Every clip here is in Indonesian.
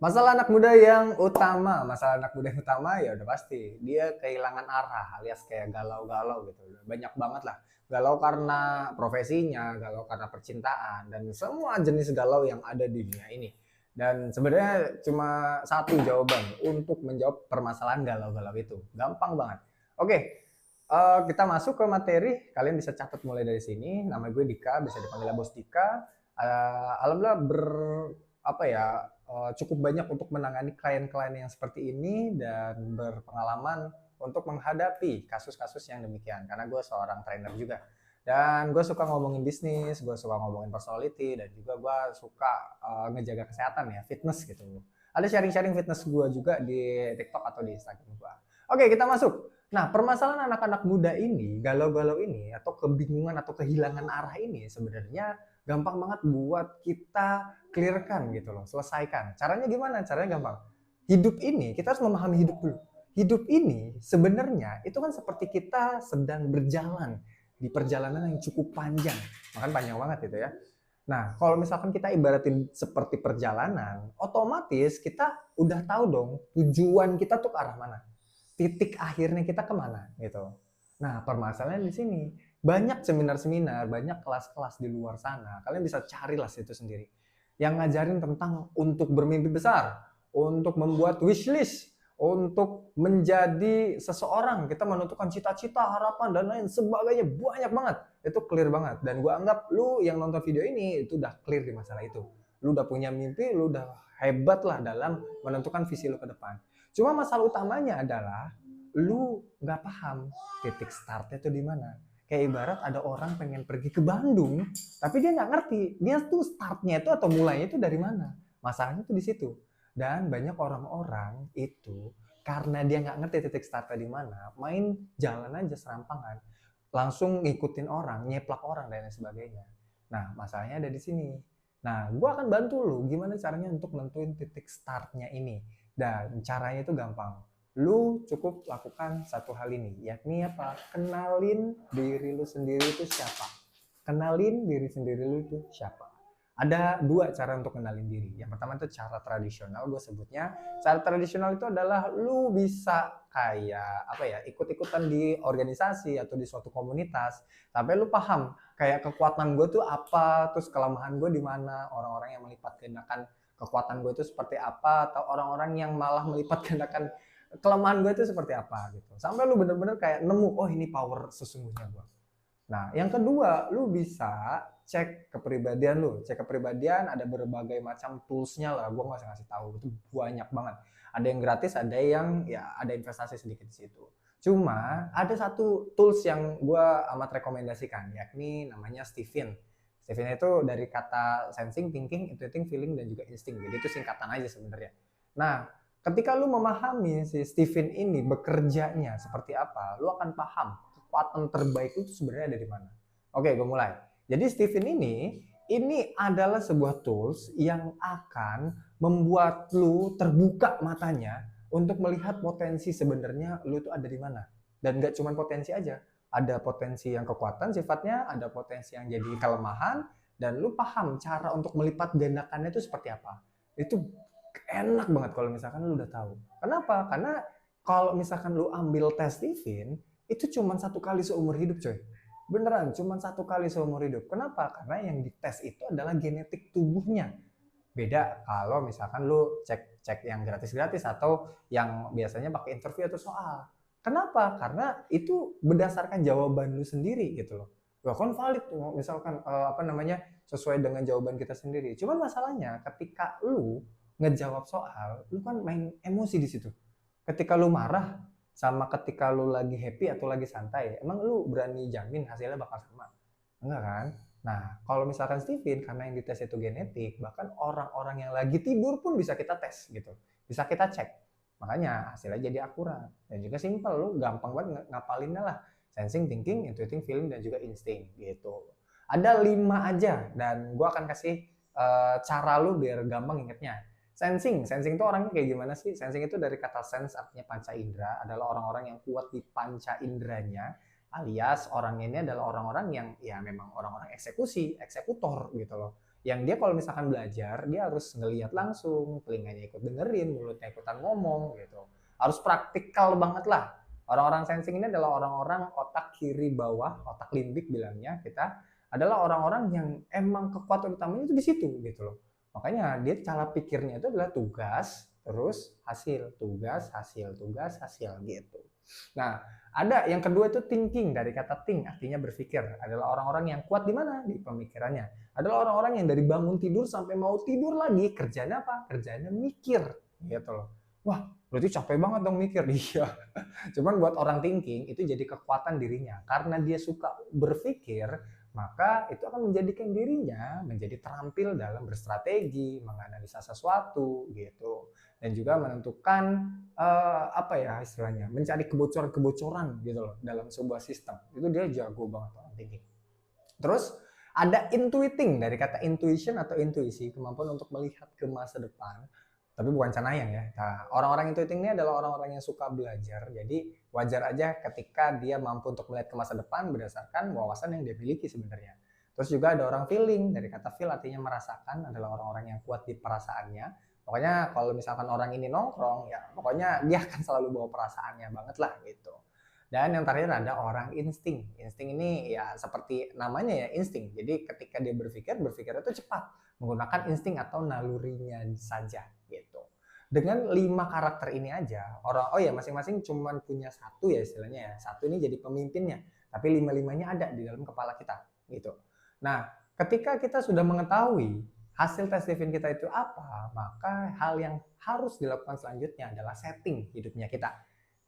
Masalah anak muda yang utama, masalah anak muda yang utama ya udah pasti dia kehilangan arah alias kayak galau-galau gitu. Banyak banget lah. Galau karena profesinya, galau karena percintaan dan semua jenis galau yang ada di dunia ini. Dan sebenarnya cuma satu jawaban untuk menjawab permasalahan galau-galau itu. Gampang banget. Oke, kita masuk ke materi. Kalian bisa catat mulai dari sini. Nama gue Dika, bisa dipanggil Bos Dika. Alhamdulillah apa ya cukup banyak untuk menangani klien-klien yang seperti ini dan berpengalaman untuk menghadapi kasus-kasus yang demikian karena gue seorang trainer juga dan gue suka ngomongin bisnis, gue suka ngomongin personality dan juga gue suka ngejaga kesehatan ya, fitness gitu. Ada sharing-sharing fitness gue juga di TikTok atau di Instagram gue. Oke, kita masuk. Nah, permasalahan anak-anak muda ini, galau-galau ini atau kebingungan atau kehilangan arah ini sebenarnya gampang banget buat kita clearkan gitu loh, selesaikan. Caranya gimana? Caranya gampang. Hidup ini kita harus memahami hidup dulu. Hidup ini sebenarnya itu kan seperti kita sedang berjalan di perjalanan yang cukup panjang. Makan panjang banget itu ya. Nah, kalau misalkan kita ibaratin seperti perjalanan, otomatis kita udah tahu dong tujuan kita tuh ke arah mana. Titik akhirnya kita kemana gitu. Nah, permasalahan di sini banyak seminar-seminar, banyak kelas-kelas di luar sana. Kalian bisa carilah situ sendiri. Yang ngajarin tentang untuk bermimpi besar, untuk membuat wishlist, untuk menjadi seseorang, kita menentukan cita-cita, harapan dan lain sebagainya banyak banget. Itu clear banget dan gue anggap lu yang nonton video ini itu udah clear di masalah itu. Lu udah punya mimpi, lu udah hebat lah dalam menentukan visi lu ke depan. Cuma masalah utamanya adalah lu nggak paham titik startnya tuh di mana. Kayak ibarat ada orang pengen pergi ke Bandung, tapi dia nggak ngerti dia tuh startnya itu atau mulainya itu dari mana. Masalahnya tuh di situ. Dan banyak orang-orang itu karena dia nggak ngerti titik startnya di mana, main jalan aja serampangan, langsung ngikutin orang, nyeplak orang dan lain sebagainya. Nah, masalahnya ada di sini. Nah, gue akan bantu lu gimana caranya untuk nentuin titik startnya ini. Dan caranya itu gampang. Lu cukup lakukan satu hal ini, yakni apa? Kenalin diri lu sendiri itu siapa. Kenalin diri sendiri lu itu siapa. Ada dua cara untuk kenalin diri. Yang pertama itu cara tradisional, gue sebutnya. Cara tradisional itu adalah lu bisa kayak apa ya, ikut-ikutan di organisasi atau di suatu komunitas sampai lu paham kayak kekuatan gue tuh apa, terus kelemahan gue di mana, orang-orang yang melipat gandakan kekuatan gue itu seperti apa, atau orang-orang yang malah melipat gandakan kelemahan gue itu seperti apa gitu. Sampai lu bener-bener kayak nemu, oh ini power sesungguhnya gue. Nah, yang kedua, lu bisa cek kepribadian lu. Cek kepribadian ada berbagai macam tools-nya lah. Gue nggak usah ngasih tahu, itu banyak banget. Ada yang gratis, ada yang ya ada investasi sedikit di situ. Cuma ada satu tools yang gue amat rekomendasikan, yakni namanya Stephen. Stephen itu dari kata sensing, thinking, intuiting, feeling, dan juga insting. Jadi itu singkatan aja sebenarnya. Nah, ketika lu memahami si Stephen ini bekerjanya seperti apa, lu akan paham kekuatan terbaik itu sebenarnya ada di mana. Oke, gue mulai. Jadi Stephen ini adalah sebuah tools yang akan membuat lu terbuka matanya untuk melihat potensi sebenarnya lu itu ada di mana. Dan gak cuma potensi aja, ada potensi yang kekuatan sifatnya, ada potensi yang jadi kelemahan, dan lu paham cara untuk melipat gandakannya itu seperti apa. Itu enak banget kalau misalkan lu udah tahu. Kenapa? Karena kalau misalkan lu ambil tes Stephen, itu cuma satu kali seumur hidup coy. Beneran, cuma satu kali seumur hidup. Kenapa? Karena yang dites itu adalah genetik tubuhnya. Beda kalau misalkan lu cek yang gratis-gratis atau yang biasanya pakai interview atau soal. Kenapa? Karena itu berdasarkan jawaban lu sendiri gitu loh. Wah, kan valid tuh misalkan apa namanya sesuai dengan jawaban kita sendiri. Cuman masalahnya ketika lu ngejawab soal, lu kan main emosi di situ. Ketika lu marah sama ketika lu lagi happy atau lagi santai, emang lu berani jamin hasilnya bakal sama? Enggak kan? Nah, kalau misalkan Steven, karena yang dites itu genetik, bahkan orang-orang yang lagi tidur pun bisa kita tes gitu. Bisa kita cek. Makanya hasilnya jadi akurat. Dan juga simple, lu gampang banget ngapalinnya lah. Sensing, thinking, intuiting, feeling, dan juga insting gitu. Ada 5 aja, dan gue akan kasih cara lu biar gampang ingetnya. Sensing itu orangnya kayak gimana sih? Sensing itu dari kata sense artinya panca indera, adalah orang-orang yang kuat di panca inderanya, alias orang ini adalah orang-orang yang ya memang orang-orang eksekusi, eksekutor gitu loh. Yang dia kalau misalkan belajar, dia harus ngelihat langsung, telinganya ikut dengerin, mulutnya ikutan ngomong gitu. Harus praktikal banget lah. Orang-orang sensing ini adalah orang-orang otak kiri bawah, otak limbik bilangnya kita, adalah orang-orang yang emang kekuatan utamanya itu di situ gitu loh. Makanya dia cara pikirnya itu adalah tugas, terus hasil, tugas, hasil, tugas, hasil gitu. Nah, ada yang kedua itu thinking, dari kata think artinya berpikir, adalah orang-orang yang kuat di mana? Di pemikirannya. Adalah orang-orang yang dari bangun tidur sampai mau tidur lagi kerjanya apa? Kerjanya mikir gitu loh. Wah, berarti capek banget dong mikir. Iya. Cuman buat orang thinking itu jadi kekuatan dirinya. Karena dia suka berpikir, maka itu akan menjadikan dirinya menjadi terampil dalam berstrategi, menganalisa sesuatu gitu. Dan juga menentukan apa ya istilahnya, mencari kebocoran-kebocoran gitu loh dalam sebuah sistem. Itu dia jago banget orang thinking. Terus ada intuiting, dari kata intuition atau intuisi, kemampuan untuk melihat ke masa depan. Tapi bukan canayang ya. Nah, orang-orang intuiting ini adalah orang-orang yang suka belajar. Jadi wajar aja ketika dia mampu untuk melihat ke masa depan berdasarkan wawasan yang dia miliki sebenarnya. Terus juga ada orang feeling, dari kata feel artinya merasakan, adalah orang-orang yang kuat di perasaannya. Pokoknya kalau misalkan orang ini nongkrong, ya pokoknya dia akan selalu bawa perasaannya banget lah gitu. Dan yang terakhir ada orang insting. Insting ini ya seperti namanya ya, insting. Jadi ketika dia berpikir, berpikirnya itu cepat menggunakan insting atau nalurinya saja gitu. Dengan 5 karakter ini aja, orang, oh ya masing-masing cuman punya satu ya istilahnya ya. Satu ini jadi pemimpinnya, tapi lima-limanya ada di dalam kepala kita gitu. Nah, ketika kita sudah mengetahui hasil tes driven kita itu apa, maka hal yang harus dilakukan selanjutnya adalah setting hidupnya kita.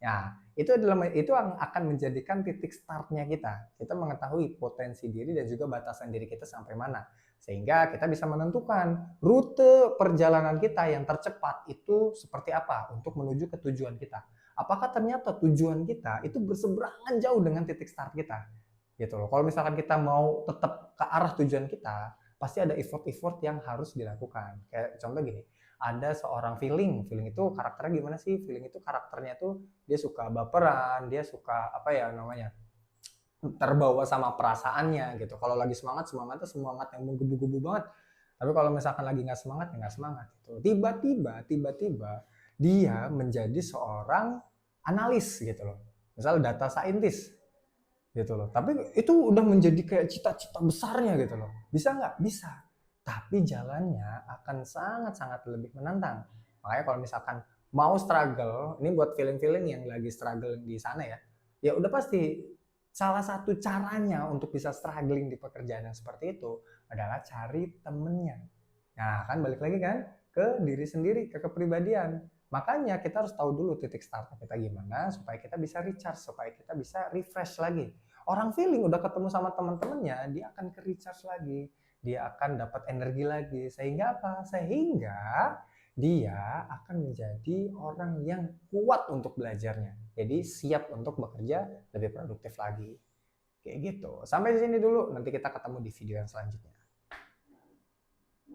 Ya, itu yang akan menjadikan titik startnya kita. Kita mengetahui potensi diri dan juga batasan diri kita sampai mana. Sehingga kita bisa menentukan rute perjalanan kita yang tercepat itu seperti apa untuk menuju ke tujuan kita. Apakah ternyata tujuan kita itu berseberangan jauh dengan titik start kita? Gitu loh. Kalau misalkan kita mau tetap ke arah tujuan kita, pasti ada effort-effort yang harus dilakukan. Kayak contoh gini, ada seorang feeling itu karakternya gimana sih? Feeling itu karakternya tuh dia suka baperan, dia suka apa ya namanya, terbawa sama perasaannya gitu. Kalau lagi semangat, semangatnya semangat yang menggebu-gebu banget. Tapi kalau misalkan lagi nggak semangat, ya nggak semangat gitu. Tiba-tiba dia menjadi seorang analis gitu loh. Misal data scientist gitu loh. Tapi itu udah menjadi kayak cita-cita besarnya gitu loh. Bisa nggak? Bisa. Tapi jalannya akan sangat-sangat lebih menantang. Makanya kalau misalkan mau struggle, ini buat feeling-feeling yang lagi struggle di sana ya, ya udah pasti salah satu caranya untuk bisa struggling di pekerjaan yang seperti itu adalah cari temennya. Nah kan balik lagi kan ke diri sendiri, ke kepribadian. Makanya kita harus tahu dulu titik start kita gimana supaya kita bisa recharge, supaya kita bisa refresh lagi. Orang feeling udah ketemu sama teman-temannya, dia akan ke recharge lagi, dia akan dapat energi lagi. Sehingga apa? Sehingga dia akan menjadi orang yang kuat untuk belajarnya. Jadi siap untuk bekerja lebih produktif lagi. Kayak gitu. Sampai di sini dulu, nanti kita ketemu di video yang selanjutnya.